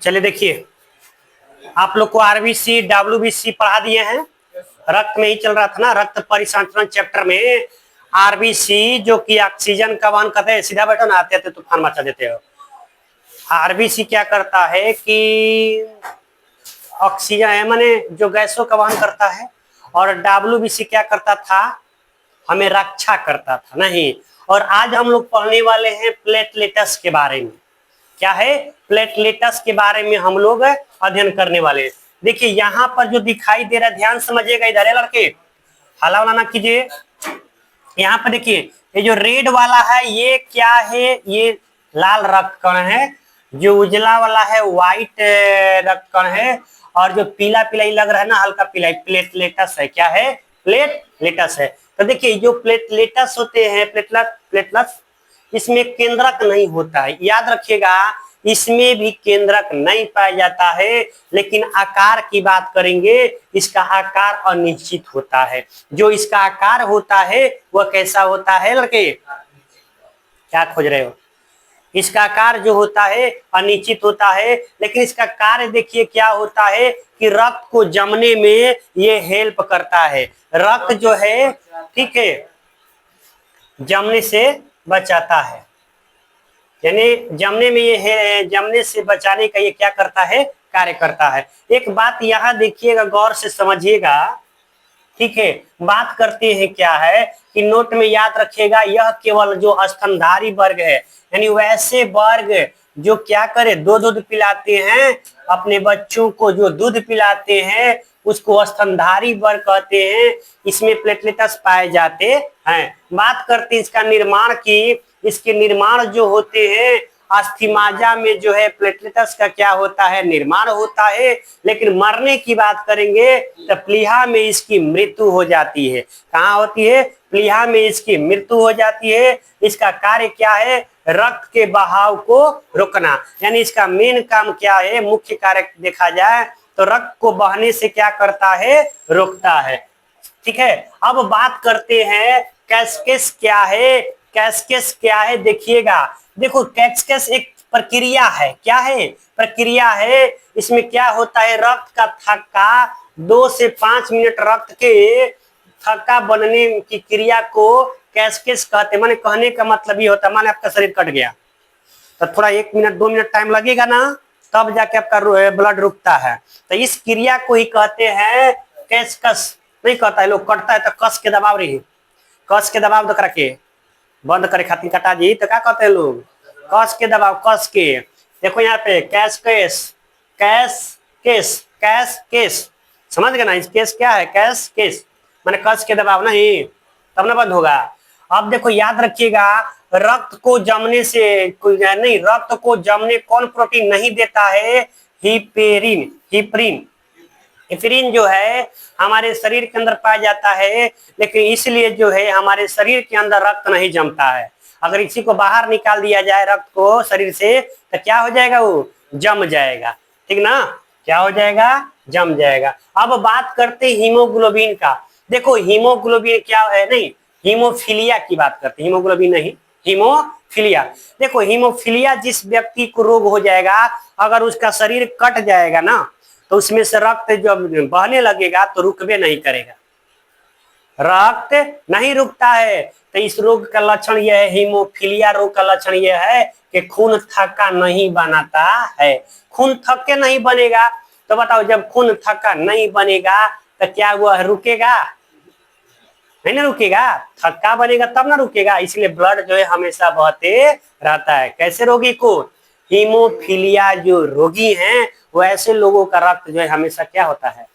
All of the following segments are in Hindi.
चलिए देखिए, आप लोग को आरबीसी डब्ल्यूबीसी पढ़ा दिए हैं। रक्त में ही चल रहा था ना, रक्त परिसंचरण चैप्टर में आरबीसी जो कि ऑक्सीजन का वहन करते हैं। सीधा बैठो ना, आते आते तूफान मचा देते हो। आरबीसी क्या करता है कि ऑक्सीजन है माने जो गैसों का वहन करता है, और डब्ल्यूबीसी क्या करता था, हमें रक्षा करता था नहीं। और आज हम लोग पढ़ने वाले हैं प्लेटलेट्स के बारे में। क्या है? प्लेटलेट्स के बारे में हम लोग अध्ययन करने वाले हैं। देखिए यहाँ पर जो दिखाई दे रहा है, ध्यान समझिएगा, इधर है लड़के, हला वाला ना कीजिए। यहाँ पर देखिए, ये जो रेड वाला है ये क्या है? ये लाल रक्त कण है। जो उजला वाला है व्हाइट रक्त कण है। और जो पीला पीला लग रहा है ना, हल्का पीला, प्लेटलेट्स है। क्या है? प्लेटलेट्स है। तो देखिए जो प्लेटलेट्स होते हैं, प्लेटलेट्स, इसमें केंद्रक नहीं होता है, याद रखिएगा। इसमें भी केंद्रक नहीं पाया जाता है, लेकिन आकार की बात करेंगे, इसका आकार अनिश्चित होता है। जो इसका आकार होता है वह कैसा होता है लड़के? क्या खोज रहे हो? इसका आकार जो होता है अनिश्चित होता है, लेकिन इसका कार्य देखिए क्या होता है कि रक्त को जमने में ये हेल्प करता है। रक्त जो है, ठीक है, जमने से बचाता है, यानी जमने में ये जमने से बचाने का ये क्या करता है? कार्य करता है। एक बात यहाँ देखिएगा, गौर से समझिएगा, ठीक है। बात करते हैं क्या है कि नोट में याद रखिएगा, यह केवल जो स्तनधारी वर्ग है, यानी वैसे वर्ग जो क्या करे, दूध पिलाते हैं अपने बच्चों को, जो दूध पिलाते हैं उसको स्तनधारी वर्ग कहते हैं। इसमें प्लेटलेट्स पाए जाते हैं। बात करते हैं इसका निर्माण की। इसके निर्माण जो होते हैं, अस्थि में जो है प्लेटलेट्स का क्या होता है? निर्माण होता है। लेकिन मरने की बात करेंगे तो प्लीहा में इसकी मृत्यु हो जाती है। कहाँ होती है? प्लीहा में इसकी मृत्यु हो जाती है। इसका कार्य क्या है? रक्त के बहाव को रोकना, यानी इसका मेन काम क्या है? मुख्य कार्य देखा जाए तो रक्त को बहने से क्या करता है? रोकता है। ठीक है। अब बात करते हैं कैस्केस क्या है। कैस्केस क्या है देखिएगा। देखो कैस्केस एक प्रक्रिया है। क्या है? प्रक्रिया है। इसमें क्या होता है? रक्त का थक्का 2 से 5 मिनट रक्त के थक्का बनने की क्रिया को कैस्केस कहते हैं। माने कहने का मतलब ये होता है, माने आपका शरीर कट गया तो थोड़ा 1 मिनट 2 मिनट टाइम लगेगा ना, तब जाके आपका ब्लड रुकता है। तो इस क्रिया को ही कहते हैं कैस्कस। नहीं कहता है, लोग कटता है तो कस के दबाव रही, कस के दबाव दो करके बंद करे खातिर कटा जी, तो क्या कहते हैं लोग? कस के दबाव, कस के। देखो यहाँ पे कैस्केस, कैस्केस, कैस्केस, समझ गए ना? इस केस क्या है? कैस्केस माने कस के दबाव, नहीं तब ना बंद होगा। अब देखो याद रखिएगा, रक्त को जमने से नहीं, रक्त को जमने कौन प्रोटीन नहीं देता है? हिपेरिन। हिपरिन, हिपरिन जो है हमारे शरीर के अंदर पाया जाता है, लेकिन इसलिए जो है हमारे शरीर के अंदर रक्त नहीं जमता है। अगर इसी को बाहर निकाल दिया जाए रक्त को शरीर से, तो क्या हो जाएगा? वो जम जाएगा। ठीक ना? क्या हो जाएगा? जम जाएगा। अब बात करते हैं हीमोग्लोबिन का। देखो हीमोग्लोबिन क्या है? नहीं, हीमोफीलिया की बात करते हैं, हीमोग्लोबिन नहीं, हीमोफीलिया। देखो हीमोफीलिया जिस व्यक्ति को रोग हो जाएगा, अगर उसका शरीर कट जाएगा ना, तो उसमें से रक्त जब बहने लगेगा तो रुकबे नहीं करेगा, रक्त नहीं रुकता है। तो इस रोग का लक्षण यह है, हीमोफीलिया रोग का लक्षण यह है कि खून थक्का नहीं बनाता है। खून थक्के नहीं बनेगा, तो बताओ जब खून थक्का नहीं बनेगा तो क्या वह रुकेगा? नहीं ना रुकेगा, थक्का बनेगा तब ना रुकेगा। इसलिए ब्लड जो है हमेशा बहते रहता है। कैसे रोगी को? हीमोफीलिया जो रोगी हैं, वो ऐसे लोगों का रक्त जो है हमेशा क्या होता है?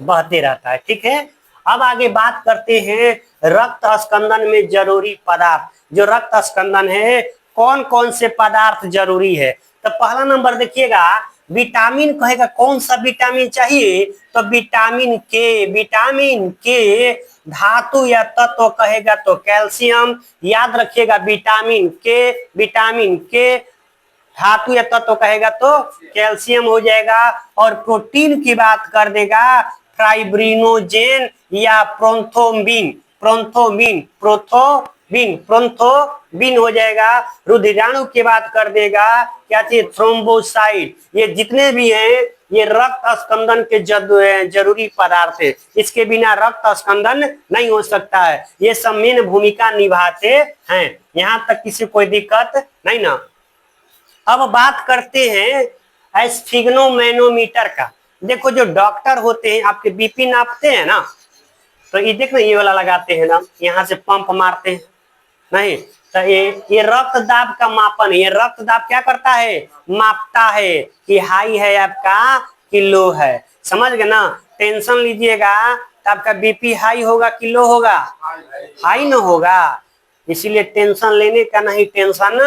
बहते रहता है। ठीक है। अब आगे बात करते हैं रक्त स्कंदन में जरूरी पदार्थ। जो रक्त स्कंदन है, कौन कौन से पदार्थ जरूरी है? तो पहला नंबर देखिएगा, विटामिन कहेगा। कौन सा विटामिन चाहिए? तो विटामिन के। विटामिन के धातु या तत्व कहेगा तो कैल्शियम। याद रखिएगा, विटामिन के, विटामिन के धातु या तत्व कहेगा तो कैल्शियम हो जाएगा। और प्रोटीन की बात कर देगा, फाइब्रिनोजेन या प्रोथोम्बिन। प्रोथोम्बिन, प्रोथो बिन, प्रोन्थो बिन हो जाएगा। रुधिराणु की बात कर देगा, क्या चीज, थ्रोम्बोसाइट। ये जितने भी हैं ये रक्त स्कंदन के जरूरी पदार्थ है, इसके बिना रक्त स्कंदन नहीं हो सकता है। ये सब मेन भूमिका निभाते हैं, यहां तक किसी कोई दिक्कत नहीं ना। अब बात करते हैं स्फिग्नोमेनोमीटर का। देखो जो डॉक्टर होते हैं आपके बीपी नापते हैं ना, तो ये देखो ये वाला लगाते हैं ना, यहाँ से पंप मारते हैं नहीं, तो ये रक्त दाब का मापन, ये रक्त दाब क्या करता है, मापता है कि हाई है आपका कि लो है। समझ गए ना। टेंशन लीजिएगा तो आपका बीपी हाई होगा कि लो होगा, हाई न होगा। इसीलिए टेंशन लेने का नहीं, टेंशन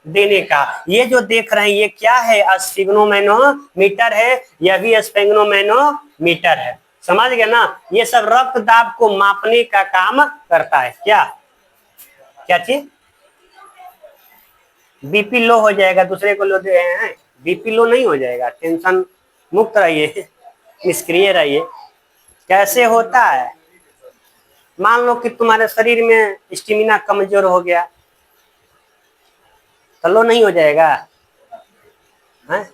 देने का। ये जो देख रहे हैं ये क्या है, स्फिग्नोमेनोमीटर है, यह भी स्फिग्नोमेनोमीटर है। समझ गए ना। ये सब रक्त दाब को मापने का काम करता है। क्या क्या चीज, बीपी लो हो जाएगा, दूसरे को लो दे हैं, बीपी लो नहीं हो जाएगा। टेंशन मुक्त रहिए, निष्क्रिय रहिए। कैसे होता है, मान लो कि तुम्हारे शरीर में स्टेमिना कमजोर हो गया तो लो नहीं हो जाएगा है?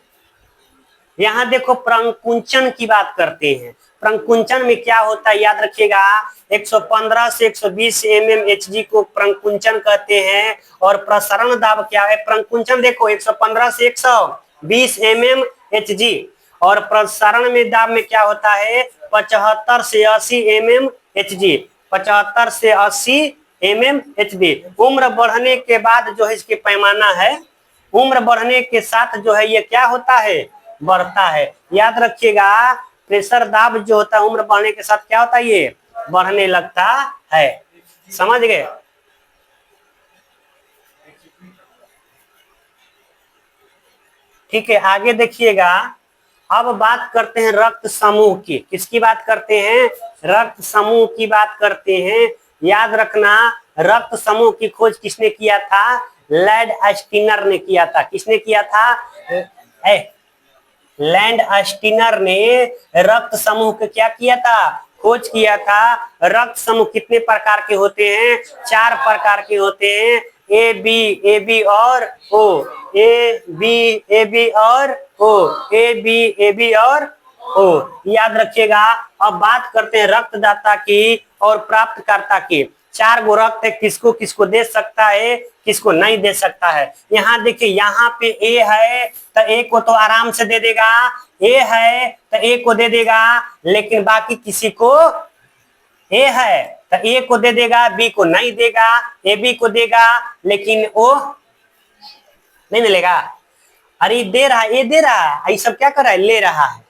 यहाँ देखो प्रंकुंचन की बात करते हैं। प्रंकुंचन में क्या होता है याद रखिएगा, 115 से 120 mmHg को प्रंकुंचन कहते हैं। और प्रसारण दाब क्या है, प्रंकुंचन देखो 115 से 120 mmHg, और प्रसारण में दाब में क्या होता है 75 से 80 mmHg, 75 से 80 mmHg। उम्र बढ़ने के बाद जो है इसके पैमाना है, उम्र बढ़ने के साथ जो है ये क्या होता है, बढ़ता है। याद रखिएगा प्रेशर दाब जो होता है उम्र बढ़ने के साथ क्या होता है, ये बढ़ने लगता है। समझ गए। ठीक है, आगे देखिएगा। अब बात करते हैं रक्त समूह की। किसकी बात करते हैं, रक्त समूह की बात करते हैं। याद रखना रक्त समूह की खोज किसने किया था, लैंड स्टीनर ने किया था। किसने किया था, लैंड स्टीनर ने रक्त समूह को क्या किया था, खोज किया था। रक्त समूह कितने प्रकार के होते हैं, 4 प्रकार के होते हैं, ए बी और ओ, ए बी और ओ, ए बी और ओ। याद रखिएगा। अब बात करते हैं रक्तदाता की और प्राप्तकर्ता की। 4 गो रक्त है, किसको किसको दे सकता है, किसको नहीं दे सकता है। यहाँ देखिए, यहाँ पे ए है तो ए को तो आराम से दे देगा, ए है तो ए को दे देगा, लेकिन बाकी किसी को, ए है तो ए को दे देगा, बी को नहीं देगा, ए बी को देगा लेकिन ओ नहीं मिलेगा। अरे दे रहा है, ए दे रहा है, ये सब क्या कर रहा है, ले रहा है।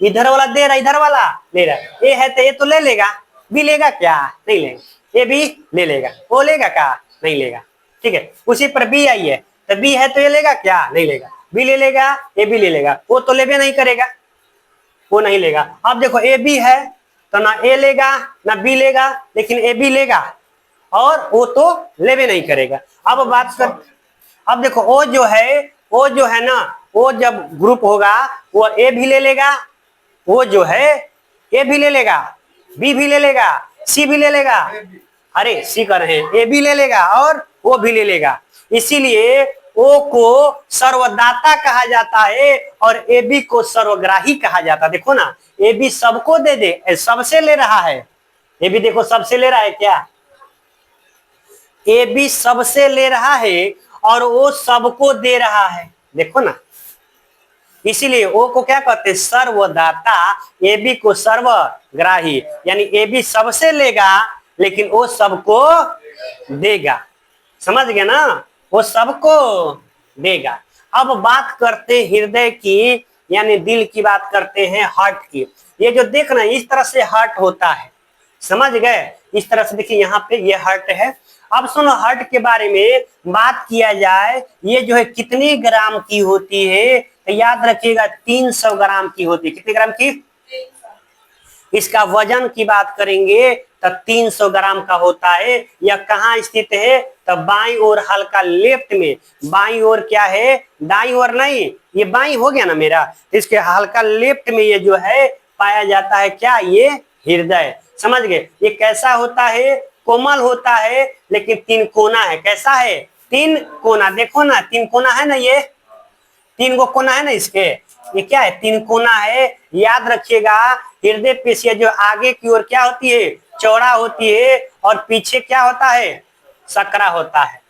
इधर वाला दे रहा है, इधर वाला ले रहा है। ए है तो ए तो ले लेगा, बी लेगा क्या, नहीं लेगा, ए भी ले लेगा, ओ लेगा क्या, नहीं लेगा। ठीक है, उसी पर बी आई है तो बी है तो ये लेगा क्या, नहीं लेगा, बी ले लेगा, ए भी ले लेगा, वो तो लेबे नहीं करेगा, वो नहीं लेगा। अब देखो ए बी है तो ना ए लेगा ना बी लेगा, लेकिन ए बी लेगा और वो तो लेबे नहीं करेगा। अब बात कर, अब देखो ओ जो है ना, वो जब ग्रुप होगा वो ए भी ले लेगा, वो जो है ए भी ले लेगा, बी भी ले लेगा, सी भी ले लेगा, अरे सी कर रहे हैं, ए भी ले लेगा और वो भी ले लेगा। इसीलिए ओ को सर्वदाता कहा जाता है और ए बी को सर्वग्राही कहा जाता है। देखो ना, ए बी सबको दे दे, सबसे ले रहा है, ए बी देखो सबसे ले रहा है क्या, ए बी सबसे ले रहा है और वो सबको दे रहा है। देखो ना, इसीलिए ओ को क्या कहते हैं, सर्वदाता, ए बी को सर्वग्राही। यानी ए बी सबसे लेगा लेकिन वो सबको देगा। समझ गए ना, वो सबको देगा। अब बात करते हैं हृदय की, यानी दिल की बात करते हैं, हार्ट की। ये जो देख रहे हैं इस तरह से हार्ट होता है, समझ गए। इस तरह से देखिए यहाँ पे ये हार्ट है। अब सुनो हार्ट के बारे में बात किया जाए, ये जो है कितने ग्राम की होती है, तो याद रखिएगा 300 ग्राम की होती है। कितने ग्राम की, इसका वजन की बात करेंगे तो 300 ग्राम का होता है। यह कहाँ स्थित है, तो बाईं ओर हल्का लेफ्ट में, बाईं ओर क्या है, दाईं ओर नहीं, ये बाईं हो गया ना मेरा, इसके हल्का लेफ्ट में ये जो है पाया जाता है क्या, ये हृदय। समझ गए। ये कैसा होता है, कोमल होता है लेकिन तीन कोना है। कैसा है? तीन कोना। देखो ना, तीन कोना है ना, ये तीन गो कोना है ना इसके, ये क्या है? तीन कोना है। याद रखिएगा, हृदय पेशियां जो आगे की ओर क्या होती है? चौड़ा होती है, और पीछे क्या होता है? सकरा होता है।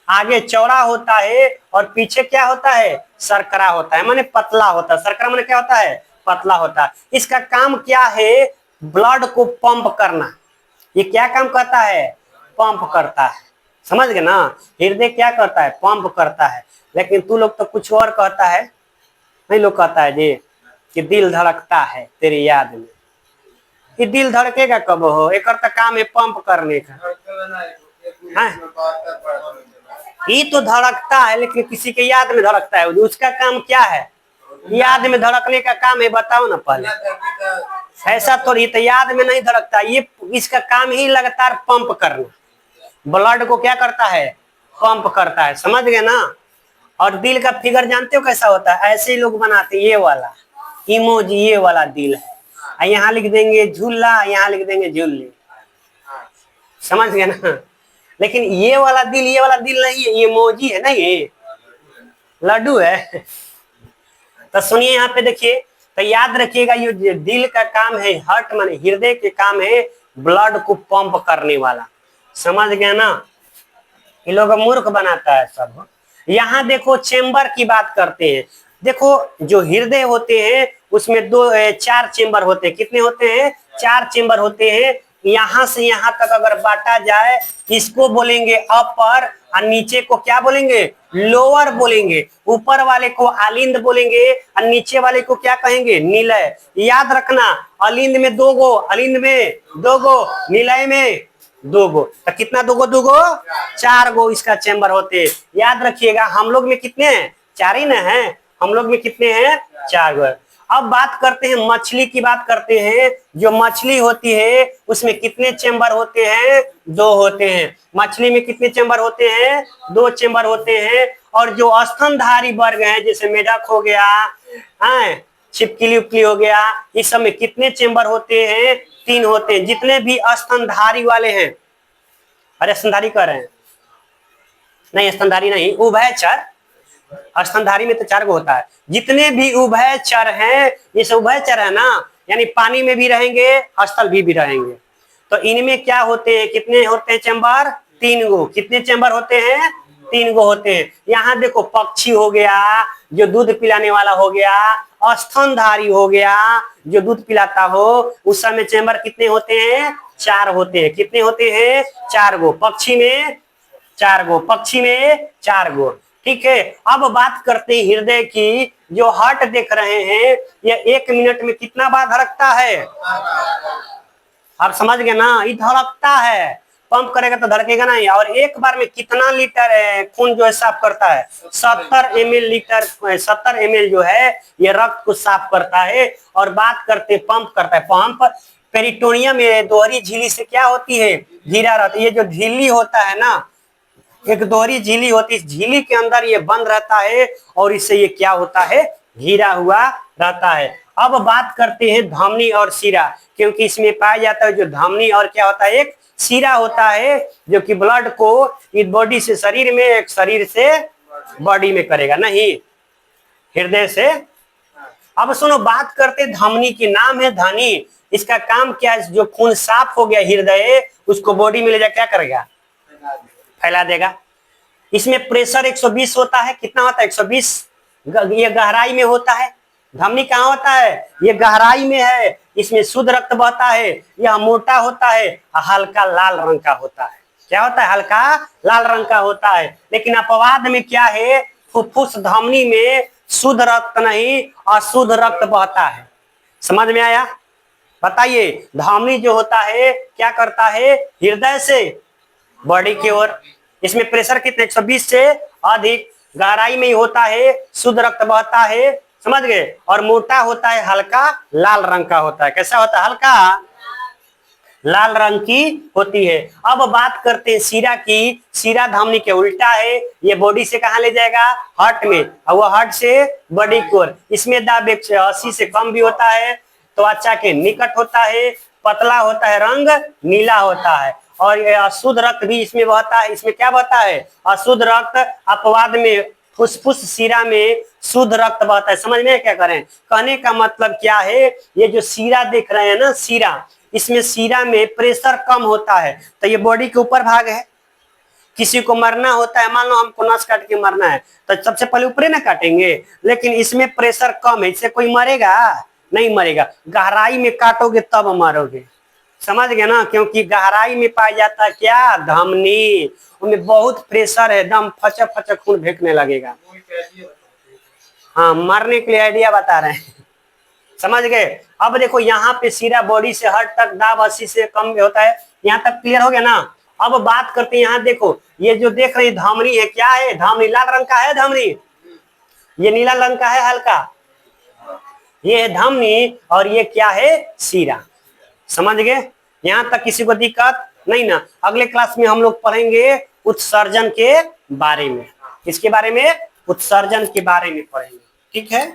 आगे चौड़ा होता है और पीछे क्या होता है? सरकरा होता है, माने पतला होता है। सरकरा माने क्या होता है? पतला होता है। इसका काम क्या है? ब्लड को पंप करना। ये क्या काम करता है? पंप करता है। समझ गए ना? हृदय क्या करता है? पंप करता है। लेकिन तू लोग तो कुछ और कहता है, नहीं लोग कहता है जी कि दिल धड़कता है तेरी याद में। ये दिल धड़केगा कब हो? एक काम है पंप करने का। ये तो धड़कता है लेकिन किसी के याद में धड़कता है, उसका काम क्या है? याद में धड़कने का काम है, बताओ ना पहले। ऐसा थोड़ी, तो याद में नहीं धड़कता, ये इसका काम ही लगातार पंप करना। ब्लड को क्या करता है? पंप करता है। समझ गए ना? और दिल का फिगर जानते हो कैसा होता है? ऐसे ही लोग बनाते, ये वाला इमोजी, ये वाला दिल है। यहाँ लिख देंगे झूला, यहाँ लिख देंगे झूले। समझ गए ना? लेकिन ये वाला दिल नहीं है, ये इमोजी है ना, ये लड्डू है। तो सुनिए यहाँ पे देखिए, तो याद रखिएगा, ये दिल का काम है, हार्ट माने हृदय के काम है ब्लड को पंप करने वाला। समझ गया ना? ये लोग मूर्ख बनाता है सब। यहाँ देखो चेम्बर की बात करते हैं। देखो जो हृदय होते हैं उसमें चार चेम्बर होते हैं। कितने होते हैं? चार चेम्बर होते हैं। यहाँ से यहाँ तक अगर बांटा जाए, इसको बोलेंगे अपर, और नीचे को क्या बोलेंगे? लोअर बोलेंगे। ऊपर वाले को अलिंद बोलेंगे और नीचे वाले को क्या कहेंगे? निलय। याद रखना, अलिंद में दो गो, अलिंद में दो गो, निलय में दो गो। तो कितना दो गो? चार गो इसका चेम्बर होते हैं। याद रखिएगा, हम लोग में कितने हैं? चार ही ना है। हम लोग में कितने हैं? चार गो। अब बात करते हैं मछली की, बात करते हैं। जो मछली होती है उसमें कितने चेम्बर होते हैं? दो होते हैं। मछली में कितने चेम्बर होते हैं? दो चेम्बर होते हैं। और जो स्तनधारी वर्ग है, जैसे मेढक हो गया, छिपकली उपकली हो गया, इस सब में कितने चेम्बर होते हैं? तीन होते हैं। जितने भी स्तनधारी वाले हैं, अरे स्तनधारी कह रहे हैं, नहीं स्तनधारी नहीं, उभयचर। स्तनधारी में तो चार गो होता है। जितने भी उभयचर हैं, ये उभयचर है ना, यानी पानी में भी रहेंगे, स्थल भी रहेंगे। तो इनमें क्या होते हैं? कितने होते हैं चेम्बर? तीन गो। कितने चेम्बर होते हैं? तीन गो होते हैं। यहाँ देखो पक्षी हो गया, जो दूध पिलाने वाला हो गया, स्तनधारी हो गया, जो दूध पिलाता हो, उस समय चेम्बर कितने होते हैं? चार होते हैं। कितने होते हैं? चार गो। पक्षी में चार गो, पक्षी में चार गो। ठीक है। अब बात करते हैं हृदय की। जो हार्ट देख रहे हैं, यह 1 मिनट में कितना बार धड़कता है? आप समझ गए ना? ये धड़कता है। पंप करेगा तो धड़केगा नहीं। और एक बार में कितना लीटर खून जो है साफ करता है? 70 ml लीटर, 70 ml जो है ये रक्त को साफ करता है। और बात करते पंप करता है। पंप पेरिटोनियम में दोहरी झिल्ली से क्या होती है? घिरा रहता है। ये जो झिल्ली होता है ना, एक दोहरी झिल्ली होती है, इस झिल्ली के अंदर ये बंद रहता है और इससे ये क्या होता है? घिरा हुआ रहता है। अब बात करते हैं धमनी और शिरा, क्योंकि इसमें पाया जाता है जो धमनी और क्या होता है? एक शिरा होता है, जो कि ब्लड को इस बॉडी से शरीर में, एक शरीर से बॉडी में करेगा, नहीं हृदय से। अब सुनो, बात करते धमनी की। नाम है धनी। इसका काम क्या है? जो खून साफ हो गया हृदय, उसको बॉडी में ले जा क्या करेगा? फैला देगा। इसमें प्रेशर 120 होता है। कितना होता है? 120। ये गहराई में होता है। धमनी कहाँ होता है? ये गहराई में है। इसमें शुद्ध रक्त बहता है। यह मोटा होता है, हल्का लाल रंग का होता है। क्या होता है? हल्का लाल रंग का होता है। लेकिन अपवाद में क्या है? फुफ्फुस धमनी में शुद्ध रक्त नहीं, अशुद्ध रक्त बहता है। समझ में आया? बताइए, धमनी जो होता है क्या करता है? हृदय से बॉडी की ओर। इसमें प्रेशर कितने? 120 से अधिक। गहराई में ही होता है, शुद्ध रक्त बहता है। समझ गए? और मोटा होता है, हल्का लाल रंग का होता है। कैसा होता है? हल्का लाल रंग की होती है। अब बात करते हैं शिरा की। शिरा धमनी के उल्टा है। ये बॉडी से कहाँ ले जाएगा? हार्ट में, और वो हार्ट से बॉडी की ओर। इसमें दाब 180 से कम भी होता है, त्वचा के निकट होता है, पतला होता है, रंग नीला होता है। और ये अशुद्ध रक्त भी इसमें बहता है। इसमें क्या बहता है? अशुद्ध रक्त। अपवाद में फुसफुस शिरा में शुद्ध रक्त बहता है। समझ में क्या करें? कहने का मतलब क्या है, ये जो शिरा देख रहे हैं ना, शिरा, इसमें शिरा में प्रेशर कम होता है, तो ये बॉडी के ऊपर भाग है। किसी को मरना होता है, मान लो हमको नस काट के मरना है, तो सबसे पहले ऊपर ना काटेंगे, लेकिन इसमें प्रेशर कम है, इससे कोई मरेगा नहीं? मरेगा। गहराई में काटोगे तब मरोगे। समझ गए ना? क्योंकि गहराई में पाया जाता है क्या? धमनी। उनमें बहुत प्रेशर है, एकदम फचक फचक खून फेंकने लगेगा। हाँ, मरने के लिए आइडिया बता रहे हैं। समझ गए? अब देखो यहाँ पे शिरा बॉडी से हर तक दाब 80 से कम होता है। यहाँ तक क्लियर हो गया ना? अब बात करते हैं, यहाँ देखो, ये जो देख रहे हैं धमनी है, क्या है? धमनी लाल रंग का है। धमनी ये नीला रंग का है हल्का, ये है धमनी, और ये क्या है? शिरा। समझ गए? यहाँ तक किसी को दिक्कत नहीं ना? अगले क्लास में हम लोग पढ़ेंगे उत्सर्जन के बारे में। किसके बारे में? उत्सर्जन के बारे में पढ़ेंगे। ठीक है।